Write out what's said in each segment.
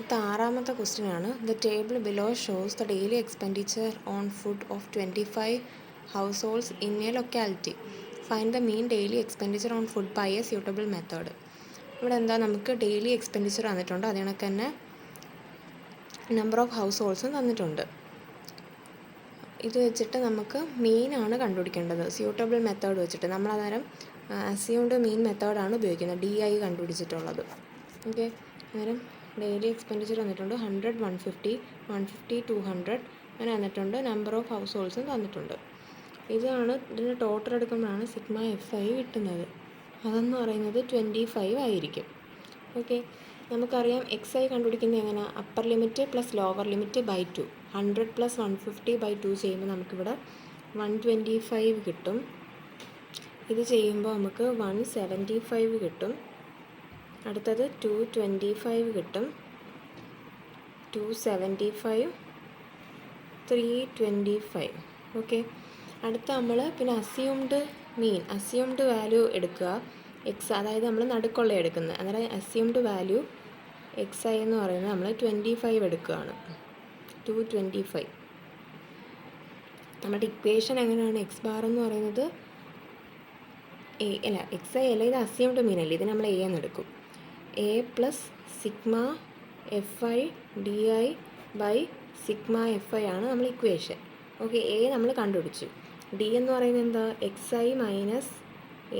ഇത് ആറാമത്തെ ക്വസ്റ്റ്യൻ ആണ്. The table below shows the daily expenditure on food of 25 households in a locality. Find the mean daily expenditure on food by a suitable method. ഇവിടെ എന്താ, നമുക്ക് daily expenditure തന്നിട്ടുണ്ട്, അത് കണക്ക് തന്നെ നമ്പർ ഓഫ് ഹൗസ് ഹോൾഡ്സും തന്നിട്ടുണ്ട്. ഇത് വെച്ചിട്ട് നമുക്ക് മീനാണ് കണ്ടുപിടിക്കേണ്ടത്. സ്യൂട്ടബിൾ മെത്തേഡ് വെച്ചിട്ട് നമ്മൾ അന്നേരം അസ്യൂംഡ് മീൻ മെത്തേഡാണ് ഉപയോഗിക്കുന്നത്, DI കണ്ടുപിടിച്ചിട്ടുള്ളത്. ഓക്കെ, അന്നേരം ഡെയിലി എക്സ്പെൻഡിച്ചർ തന്നിട്ടുണ്ട് 100, 150, 150, 200 അങ്ങനെ തന്നിട്ടുണ്ട്. നമ്പർ ഓഫ് ഹൗസ് ഹോൾഡ്സും തന്നിട്ടുണ്ട്. ഇതാണ് ഇതിൻ്റെ ടോട്ടൽ എടുക്കുമ്പോഴാണ് സിഗ്മ FI കിട്ടുന്നത്. അതെന്ന് പറയുന്നത് 25 ആയിരിക്കും. ഓക്കെ, നമുക്കറിയാം XI കണ്ടുപിടിക്കുന്നത് എങ്ങനെ, upper limit plus lower limit by 2. 100 + 150/2 ചെയ്യുമ്പോൾ നമുക്കിവിടെ 125 കിട്ടും. ഇത് ചെയ്യുമ്പോൾ നമുക്ക് 175 കിട്ടും. അടുത്തത് 225 കിട്ടും, 275, 325. ഓക്കെ, അടുത്ത നമ്മൾ പിന്നെ അസ്യൂംഡ് വാല്യൂ എടുക്കുക. അതായത് നമ്മൾ നടുക്കുള്ള എടുക്കുന്നത്. അന്നേരം അസ്യൂംഡ് വാല്യൂ XI എന്ന് പറയുന്നത് നമ്മൾ 25 എടുക്കുകയാണ്. 225. നമ്മുടെ ഇക്വേഷൻ എങ്ങനെയാണ്, X ബാർ എന്ന് പറയുന്നത് XI അല്ല, ഇത് അസ്യൂംഡ് മീൻ അല്ലേ, ഇത് നമ്മൾ A എന്ന് എടുക്കും. A + sigma FI DI by sigma FI ആണ് നമ്മൾ ഇക്വേഷൻ. ഓക്കെ, A നമ്മൾ കണ്ടുപിടിച്ചു. D എന്ന് പറയുന്നത് എന്താ, XI -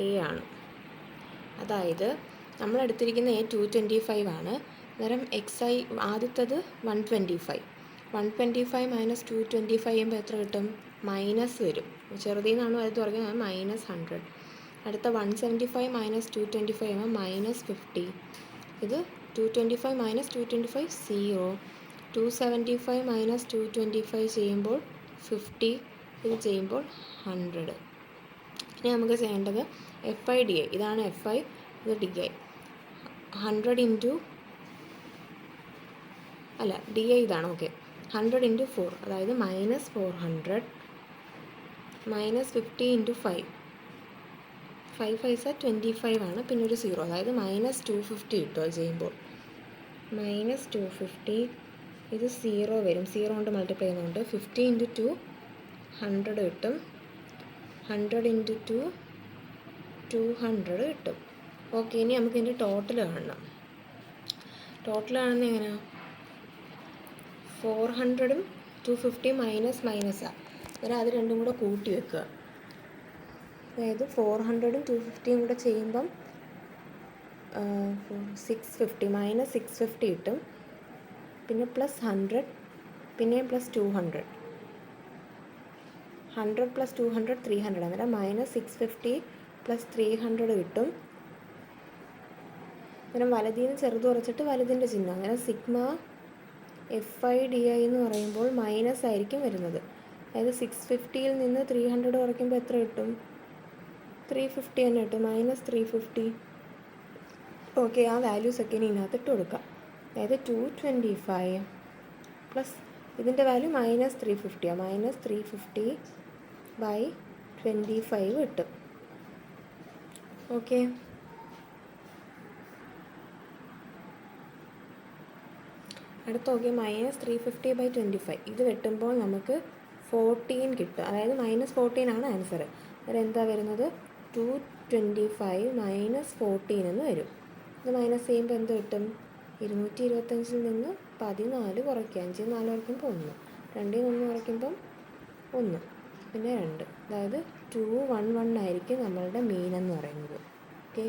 A ആണ്. അതായത് നമ്മൾ എടുത്തിരിക്കുന്ന A 225 ആണ്. അന്നേരം XI ആദ്യത്തത് 125. 125 - 225 ചെയ്യുമ്പോൾ എത്ര കിട്ടും, മൈനസ് വരും. ചെറുതിൽ നിന്നാണ് വലുത് പറയുന്നത്, -100. അടുത്ത 175 - 225 ചെയ്യുമ്പോൾ -50. ഇത് 225 - 225 0. 275 - 225 ചെയ്യുമ്പോൾ 50. ഇത് ചെയ്യുമ്പോൾ 100. ഇനി നമുക്ക് ചെയ്യേണ്ടത് FI DI. ഇതാണ് FI, ഇത് DI. 100 ഇൻറ്റു DI ഇതാണ്. ഓക്കെ, 100 × 4, അതായത് -400 -50 × 5. 5 5 25 ആണ്, പിന്നെ ഒരു 0, അതായത് -250 കിട്ടും. അത് ചെയ്യുമ്പോൾ -250. ഇത് 0 വരും, 0 കൊണ്ട് മൾട്ടിപ്ലൈ ചെയ്യുന്നുണ്ട്. 50 × 2 100 കിട്ടും. 100 × 2 200 കിട്ടും. ഓക്കെ, ഇനി നമുക്ക് ഇതിൻ്റെ ടോട്ടൽ കാണണം. ടോട്ടൽ കാണുന്നത് എങ്ങനെയാണ്, 400ഉം 250 മൈനസാണ്. അന്നേരം അത് രണ്ടും കൂടെ കൂട്ടി വെക്കുക. അതായത് 400ഉം 250യും കൂടെ ചെയ്യുമ്പം 650 -650 കിട്ടും. പിന്നെ +100, പിന്നെയും +200. 100 + 200 300. അന്നേരം -650 + 300 കിട്ടും. അന്നേരം വലതിൽ നിന്ന് ചെറുത് കുറച്ചിട്ട് വലുതിൻ്റെ ചിഹ്നം. അന്നേരം സിഗ്മ FI DI എന്ന് പറയുമ്പോൾ മൈനസ് ആയിരിക്കും വരുന്നത്. അതായത് 650യിൽ നിന്ന് 300 കുറയ്ക്കുമ്പോൾ എത്ര കിട്ടും, 350 തന്നെ കിട്ടും, -350. ഓക്കെ, ആ വാല്യൂസ് ഒക്കെ ഇനി ഇതിനകത്ത് ഇട്ട് കൊടുക്കാം. അതായത് 225 പ്ലസ് ഇതിൻ്റെ വാല്യൂ -350 -350/25 കിട്ടും. ഓക്കെ, അടുത്ത നോക്കി -350/25. ഇത് വെട്ടുമ്പോൾ നമുക്ക് 14 കിട്ടും. അതായത് -14 ആണ് ആൻസർ. അതായത് എന്താ വരുന്നത്, 225 - 14 എന്ന് വരും. ഇത് മൈനസ് ചെയ്യുമ്പോൾ എന്ത് കിട്ടും, 225ൽ നിന്ന് 14 കുറയ്ക്കുക. 5 4 കുറയ്ക്കുമ്പോൾ 1, 2 1 കുറയ്ക്കുമ്പം 1, പിന്നെ 2. അതായത് 211 ആയിരിക്കും നമ്മളുടെ മീൻ എന്ന് പറയുന്നത്. ഓക്കെ.